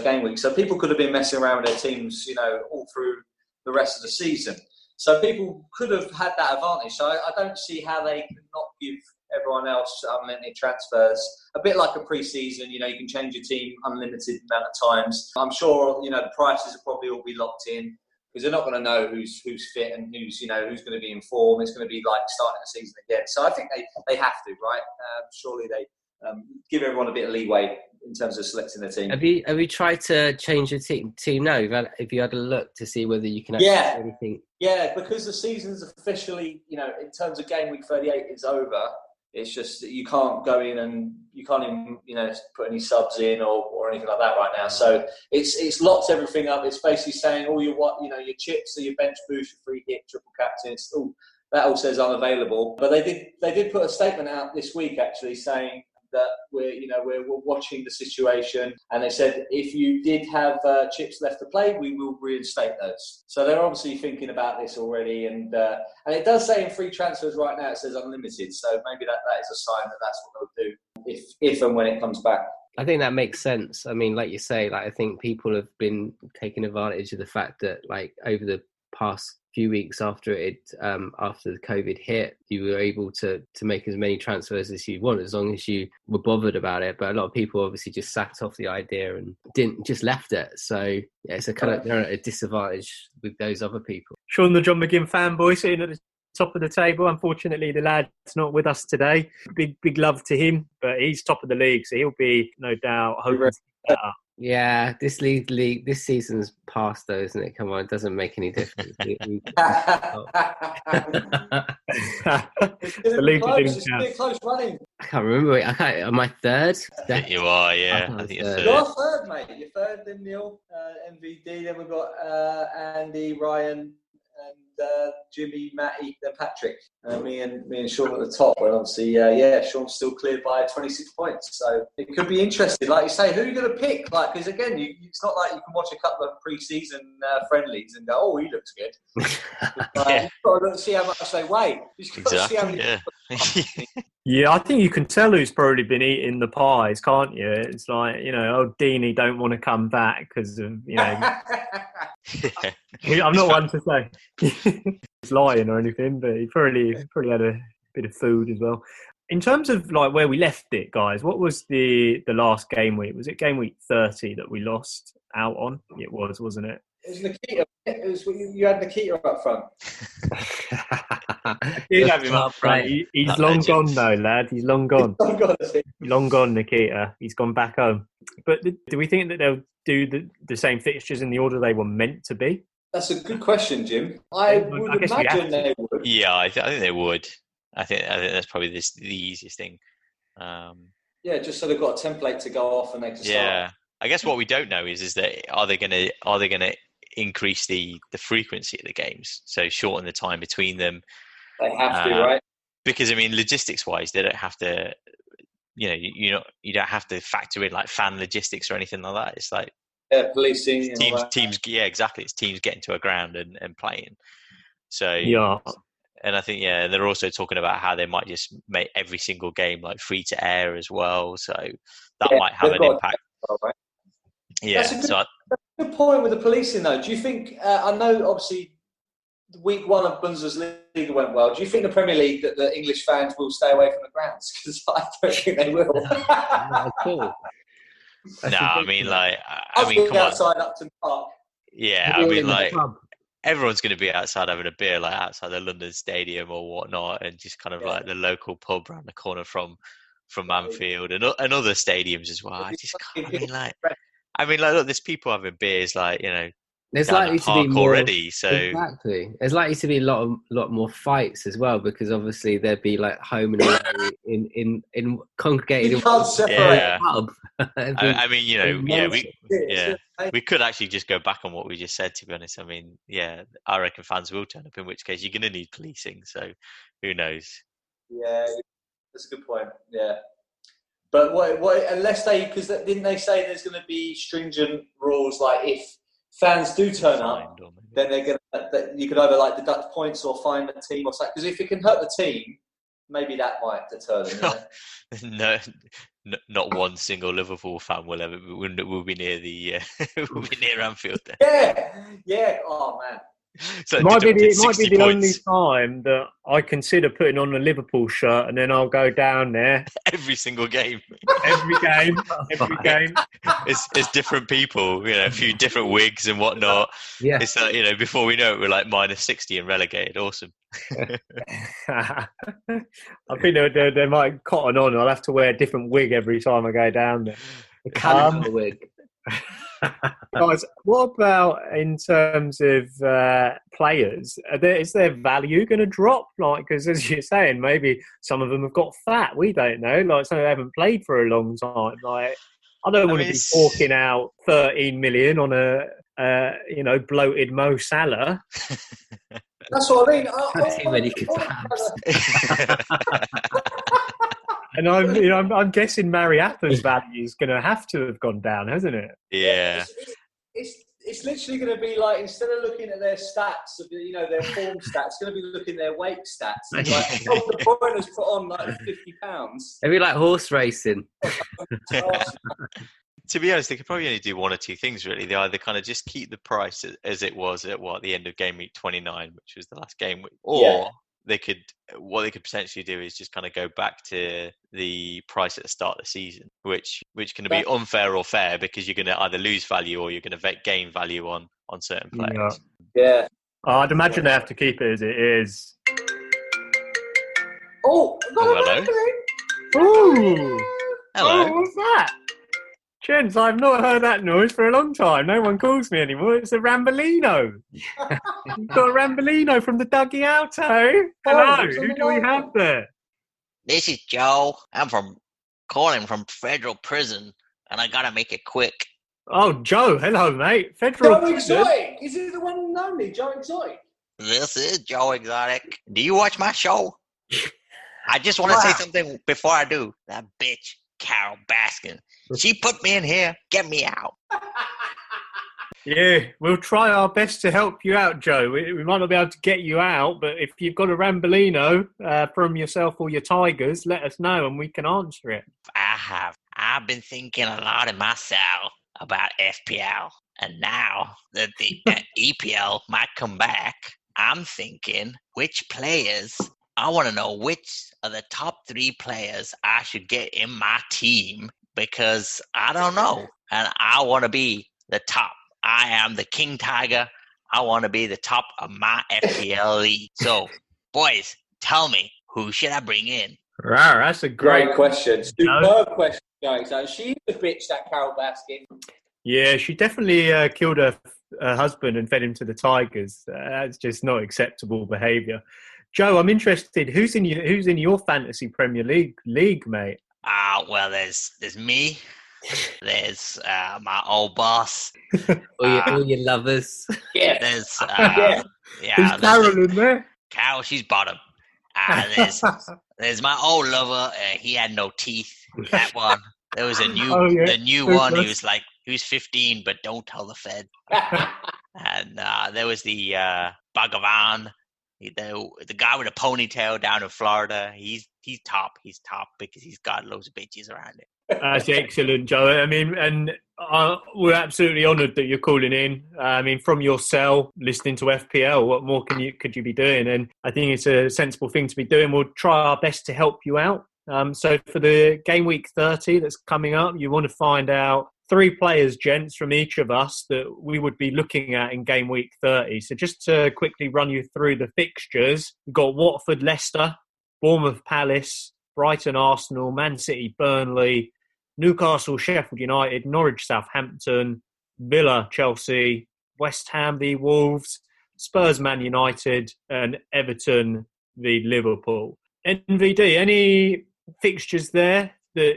game week. So people could have been messing around with their teams, all through the rest of the season. So people could have had that advantage. So I don't see how they could not give everyone else unlimited transfers. A bit like a pre-season, you can change your team unlimited amount of times. I'm sure, the prices will probably all be locked in because they're not going to know who's fit and who's going to be in form. It's going to be like starting the season again. So I think they have to, right? Surely they give everyone a bit of leeway in terms of selecting the team. Have you tried to change your team now? Have you had a look to see whether you can actually do anything? Yeah, because the season's officially, in terms of game week 38 is over. It's just that you can't go in and you can't even, put any subs in or anything like that right now. So it's locked everything up. It's basically saying all your chips, so your bench boost, your free hit, triple captain. That all says unavailable. But they did put a statement out this week actually saying that we're watching the situation, and they said if you did have chips left to play, we will reinstate those. So they're obviously thinking about this already, and it does say in free transfers right now it says unlimited. So maybe that is a sign that that's what they'll do if and when it comes back. I think that makes sense. I mean, like you say, I think people have been taking advantage of the fact that over the past few weeks after the COVID hit, you were able to make as many transfers as you want, as long as you were bothered about it. But a lot of people obviously just sacked off the idea and just left it. So it's they're at a disadvantage with those other people. Sean, the John McGinn fanboy, sitting at the top of the table. Unfortunately, the lad's not with us today. Big love to him, but he's top of the league, so he'll be no doubt hoping better. Yeah, this season's past though, isn't it? Come on, it doesn't make any difference. The league It's a close running. I can't remember. Am I third? I think you are, yeah. I think you're third. You're third, mate. You're third, then Neel, MVD. Then we've got Andy, Ryan, and Jimmy, Matty, then Patrick. Me and Sean at the top. And obviously, Sean's still cleared by 26 points. So it could be interesting. Like you say, who are you going to pick? Because again, it's not like you can watch a couple of pre-season friendlies and go, "Oh, he looks good." You've got to see how much they weigh. Yeah, I think you can tell who's probably been eating the pies, can't you? It's like, Deeney don't want to come back because of, I'm not one to say he's lying or anything, but he probably had a bit of food as well. In terms of where we left it, guys, what was the last game week? Was it game week 30 that we lost out on? It was, wasn't it? It was Nikita. You had Nikita up front. I did have him up front. He's long gone though, lad. He's long gone. Long gone, Nikita. He's gone back home. But do we think that they'll do the same fixtures in the order they were meant to be? That's a good question, Jim. I would imagine they would. Yeah, I think they would. I think that's probably the easiest thing. Just so they've got a template to go off and they can start. Yeah, I guess what we don't know is that are they going to increase the frequency of the games, so shorten the time between them? They have to, right? Because logistics wise, they don't have to. You don't have to factor in fan logistics or anything like that. It's like policing teams. Yeah, exactly. It's teams getting to a ground and playing. So yeah. And I think, they're also talking about how they might just make every single game free to air as well. So that might have an impact. Right? Yeah. That's a good point with the policing, though. Do you think, I know obviously week 1 of Bundesliga went well. Do you think the Premier League, that the English fans will stay away from the grounds? Because I don't think they will. Not at all. No, I mean, come outside Upton Park. Yeah, everyone's going to be outside having a beer, outside the London Stadium or whatnot, and just kind of the local pub around the corner from Anfield and other stadiums as well. I just can't. Look, there's people having beers, there's likely to be more already. So exactly, there's likely to be a lot more fights as well, because obviously there'd be home and away in congregated. You can't separate. Pub. We could actually just go back on what we just said. To be honest, I reckon fans will turn up. In which case, you're going to need policing. So who knows? Yeah, that's a good point. Yeah. But what unless because didn't they say there's going to be stringent rules, if fans do turn up, then they're going to, you could either deduct points or fine the team or something. Because if it can hurt the team, maybe that might deter them. You know? No, not one single Liverpool fan will be near the will be near Anfield. Yeah. Oh man. So it might be the only time that I consider putting on a Liverpool shirt, and then I'll go down there every single game. Every game. It's different people, a few different wigs and whatnot. Yeah. It's like, before we know it, we're like minus 60 and relegated. Awesome. I think they might cotton on. I'll have to wear a different wig every time I go down there. A colourful wig. Guys, what about in terms of players? Is their value going to drop? Because as you're saying, maybe some of them have got fat. We don't know. Some of them haven't played for a long time. I don't want to be forking out 13 million on a bloated Mo Salah. That's what I mean. Too many kebabs. And I'm guessing Mariappa's value is going to have gone down, hasn't it? Yeah. It's literally going to be like, instead of looking at their stats, their form stats, it's going to be looking at their weight stats. Like, the point has put on like 50 pounds. It'd be like horse racing. To be honest, they could probably only do one or two things, really. They either kind of just keep the price as it was at the end of game week 29, which was the last game week, or what they could potentially do is just kind of go back to the price at the start of the season, which can be unfair or fair, because you're going to either lose value or you're going to gain value on certain players. Yeah. I'd imagine they have to keep it as it is. Oh, hello. Ooh. Hello. Oh, what's that? Gents, I've not heard that noise for a long time. No one calls me anymore. It's a Rambolino. You've got a Rambolino from the Dougie Alto. Hello, who do we have there? This is Joe. I'm calling from federal prison, and I gotta make it quick. Oh, Joe. Hello, mate. Federal Joe prison. Exotic. Is it the one and only Joe Exotic? This is Joe Exotic. Do you watch my show? I just want to say something before I do. That bitch, Carol Baskin. She put me in here. Get me out. Yeah, we'll try our best to help you out, Joe. We might not be able to get you out, but if you've got a Rambolino from yourself or your Tigers, let us know and we can answer it. I have. I've been thinking a lot in my cell about FPL. And now that the EPL might come back, I'm thinking which players... I want to know which of the top 3 players I should get in my team, because I don't know. And I want to be the top. I am the King Tiger. I want to be the top of my FPL league. So, boys, tell me, who should I bring in? Wow, that's a great question. Superb question, guys. So she's the bitch, that Carol Baskin. Yeah, she definitely killed her husband and fed him to the Tigers. That's just not acceptable behaviour. Joe, I'm interested. Who's in your fantasy Premier League, mate? Well, there's me. There's my old boss. all your lovers. Yeah. There's Is Carol in there? Carol, she's bottom. There's my old lover. He had no teeth. That one. There was a new one. He was 15, but don't tell the Fed. And there was the Bhagavan. The guy with a ponytail down in Florida, he's top. He's top because he's got loads of bitches around him. That's excellent, Joe. I mean, and we're absolutely honoured that you're calling in. I mean, from your cell, listening to FPL, what more could you be doing? And I think it's a sensible thing to be doing. We'll try our best to help you out. So for the game week 30 that's coming up, you want to find out 3 players, gents, from each of us that we would be looking at in game week 30. So just to quickly run you through the fixtures, we've got Watford, Leicester, Bournemouth, Palace, Brighton, Arsenal, Man City, Burnley, Newcastle, Sheffield United, Norwich, Southampton, Villa, Chelsea, West Ham v Wolves, Spurs, Man United, and Everton v Liverpool. NVD, any fixtures there that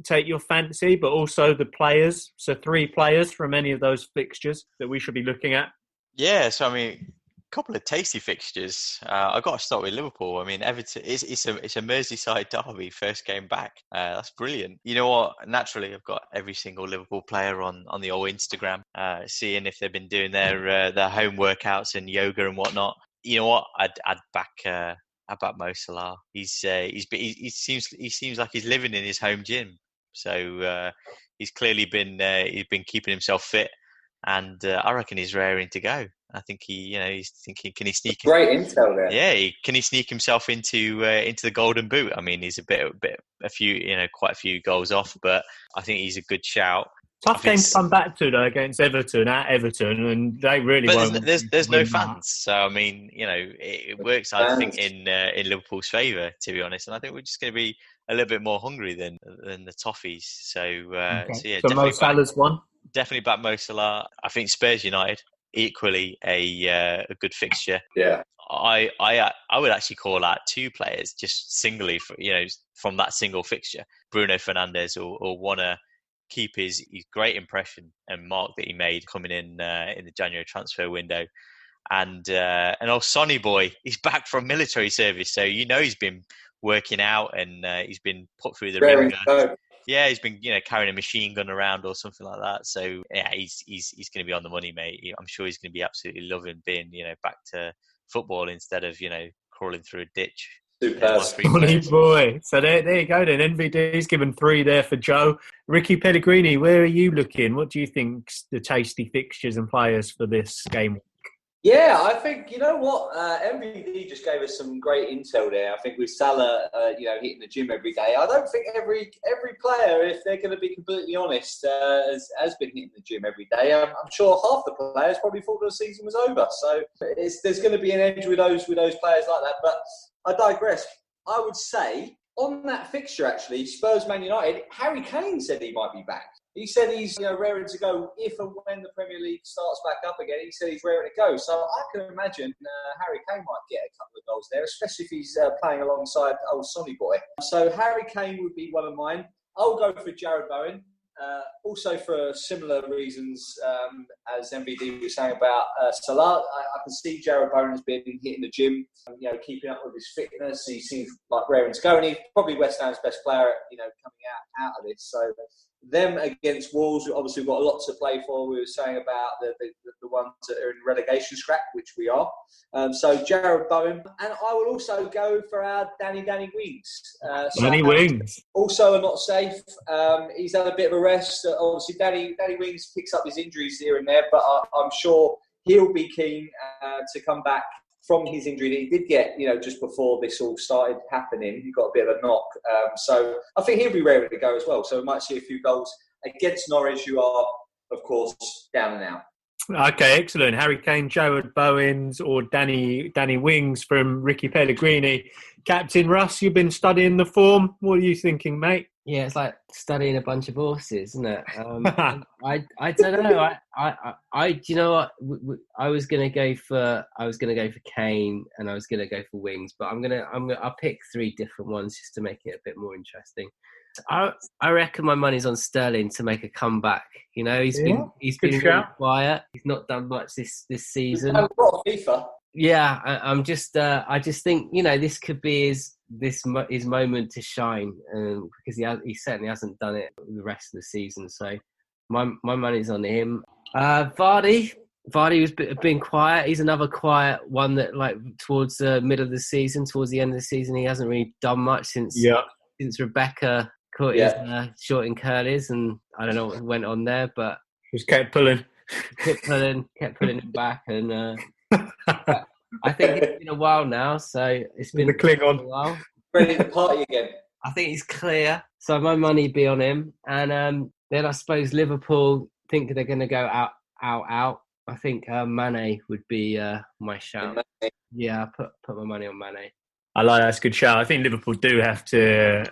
take your fancy, but also the players? So 3 players from any of those fixtures that we should be looking at? Yeah, so I mean, a couple of tasty fixtures. I've got to start with Liverpool. I mean, Everton, it's a Merseyside derby, first game back. That's brilliant. You know what? Naturally, I've got every single Liverpool player on the old Instagram, seeing if they've been doing their home workouts and yoga and whatnot. You know what? I'd back Mo Salah. He seems like he's living in his home gym. So he's clearly been keeping himself fit, and I reckon he's raring to go. I think he's thinking, can he sneak? Great intel there. Yeah, can he sneak himself into the Golden Boot? I mean, he's quite a few goals off, but I think he's a good shout. Tough game to come back to though against Everton at Everton, and they really won't. But there's no fans, so I mean, it works. I think in Liverpool's favour, to be honest, and I think we're just going to be a little bit more hungry than the Toffees. So yeah, so Mo Salah's one. Definitely back Mo Salah. I think Spurs United equally a good fixture. Yeah. I would actually call out 2 players just singly from that single fixture. Bruno Fernandes will want to keep his great impression and mark that he made coming in the January transfer window, and old Sonny boy, he's back from military service, so he's been working out and he's been put through the ringer. Yeah, he's been carrying a machine gun around or something like that. So yeah, he's going to be on the money, mate. I'm sure he's going to be absolutely loving being back to football instead of crawling through a ditch. Funny boy. So there you go then. NVD's given 3 there for Joe. Rikki Pelligrini, where are you looking? What do you think's the tasty fixtures and players for this game? Yeah, I think, MVD just gave us some great intel there. I think with Salah, hitting the gym every day, I don't think every player, if they're going to be completely honest, has been hitting the gym every day. I'm sure half the players probably thought the season was over. So there's going to be an edge with those players like that. But I digress. I would say on that fixture, actually, Spurs Man United, Harry Kane said he might be back. He said he's raring to go if and when the Premier League starts back up again. He said he's raring to go. So I can imagine Harry Kane might get a couple of goals there, especially if he's playing alongside old Sonny boy. So Harry Kane would be one of mine. I'll go for Jared Bowen. Also for similar reasons as MVD was saying about Salah. I can see Jared Bowen has been hitting the gym, keeping up with his fitness. He seems like raring to go, and he's probably West Ham's best player, coming out of this. So them against Wolves, obviously we've got a lot to play for. We were saying about the ones that are in relegation scrap, which we are. So Jared Bowen, and I will also go for our Danny Wings. Danny Wings. Also not safe. He's had a bit of a rest. Obviously, Danny Wings picks up his injuries here and there, but I'm sure he'll be keen to come back from his injury that he did get, just before this all started happening. He got a bit of a knock. So I think he'll be ready to go as well. So we might see a few goals against Norwich, who are, of course, down and out. Okay, excellent. Harry Kane, Jared Bowens, or Danny Wings from Rikki Pelligrini. Captain Russ, you've been studying the form. What are you thinking, mate? Yeah, it's like studying a bunch of horses, isn't it? I don't know. I do you know what? I was gonna go for Kane, and I was gonna go for Wings, but I'll pick 3 different ones just to make it a bit more interesting. I reckon my money's on Sterling to make a comeback. He's been really quiet. He's not done much this season. A lot of FIFA. Yeah, I just think this could be his moment to shine, because he certainly hasn't done it the rest of the season. So my money's on him. Vardy was been quiet. He's another quiet one that, like, towards the middle of the season, towards the end of the season, he hasn't really done much since Rebecca caught his short and curlies, and I don't know what went on there, but just kept pulling him back, and I think it's been a while now, so it's been the Klingon. a while. Ready to party again. I think he's clear, so my money be on him. And then I suppose Liverpool think they're going to go out. I think Mane would be my shout. Yeah, I put my money on Mane. I like that. That's a good shout. I think Liverpool do have to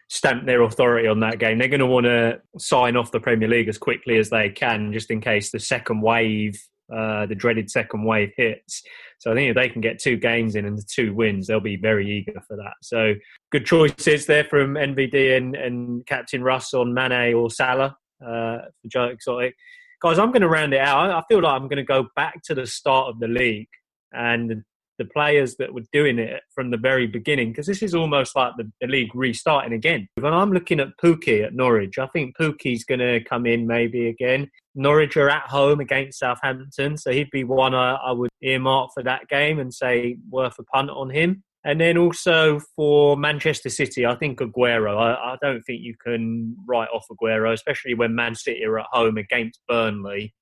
stamp their authority on that game. They're going to want to sign off the Premier League as quickly as they can, just in case the second wave, the dreaded second wave, hits. So I think if they can get 2 games in and 2 wins, they'll be very eager for that. So good choices there from NVD and Captain Russ on Mane or Salah for Joe Exotic. Guys, I'm going to round it out. I feel like I'm going to go back to the start of the league and the players that were doing it from the very beginning, because this is almost like the league restarting again. When I'm looking at Pookie at Norwich, I think Pookie's going to come in maybe again. Norwich are at home against Southampton, so he'd be one I would earmark for that game and say worth a punt on him. And then also for Manchester City, I think Aguero. I don't think you can write off Aguero, especially when Man City are at home against Burnley.